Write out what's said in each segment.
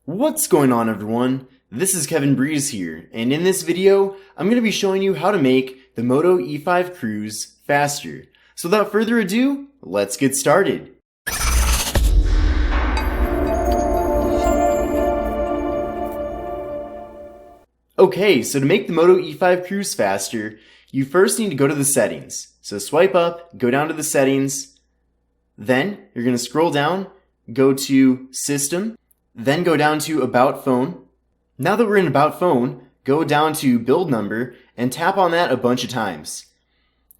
What's going on, everyone? This is Kevin Breeze here, and in this video, I'm going to be showing you how to make the Moto E5 Cruise faster. So without further ado, let's get started. Okay, so to make the Moto E5 Cruise faster, you first need to go to the settings. So swipe up, go down to the settings, then you're going to scroll down, go to System, then go down to About Phone. Now that we're in About Phone, go down to Build Number and tap on that a bunch of times.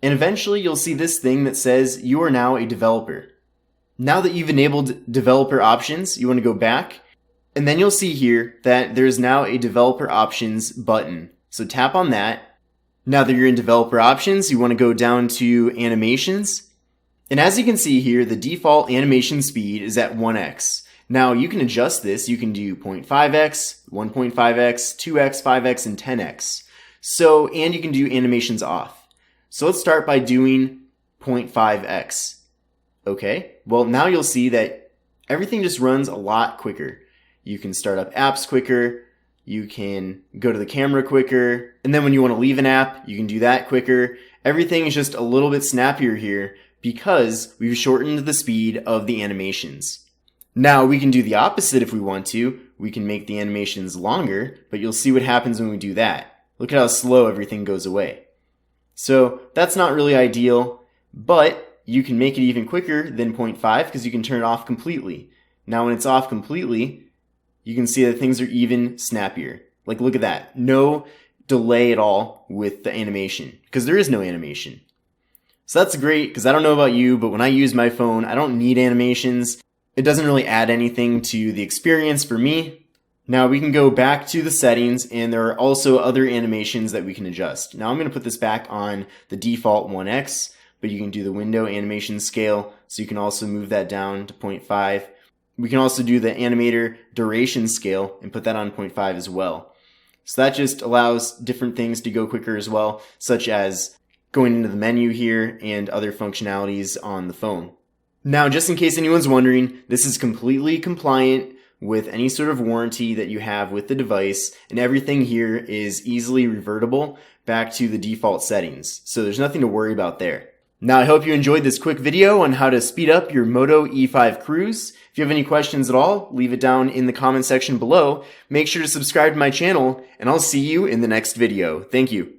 And eventually you'll see this thing that says you are now a developer. Now that you've enabled developer options, you want to go back, and then you'll see here that there's now a developer options button. So tap on that. Now that you're in developer options, you want to go down to animations. And as you can see here, the default animation speed is at 1x. Now you can adjust this. You can do 0.5x, 1.5x, 2x, 5x, and 10x. And you can do animations off. So let's start by doing 0.5x. Okay, well now you'll see that everything just runs a lot quicker. You can start up apps quicker, you can go to the camera quicker, and then when you want to leave an app, you can do that quicker. Everything is just a little bit snappier here because we've shortened the speed of the animations. Now we can do the opposite if we want to. We can make the animations longer, but you'll see what happens when we do that. Look at how slow everything goes away. So that's not really ideal, but you can make it even quicker than 0.5 because you can turn it off completely. Now when it's off completely, you can see that things are even snappier. Like look at that. No delay at all with the animation because there is no animation. So that's great because I don't know about you, but when I use my phone, I don't need animations. It doesn't really add anything to the experience for me. Now we can go back to the settings and there are also other animations that we can adjust. Now I'm going to put this back on the default 1x, but you can do the window animation scale, so you can also move that down to 0.5. We can also do the animator duration scale and put that on 0.5 as well. So that just allows different things to go quicker as well, such as going into the menu here and other functionalities on the phone. Now, just in case anyone's wondering, this is completely compliant with any sort of warranty that you have with the device, and everything here is easily revertible back to the default settings. So there's nothing to worry about there. Now, I hope you enjoyed this quick video on how to speed up your Moto E5 Cruise. If you have any questions at all, leave it down in the comment section below. Make sure to subscribe to my channel, and I'll see you in the next video. Thank you.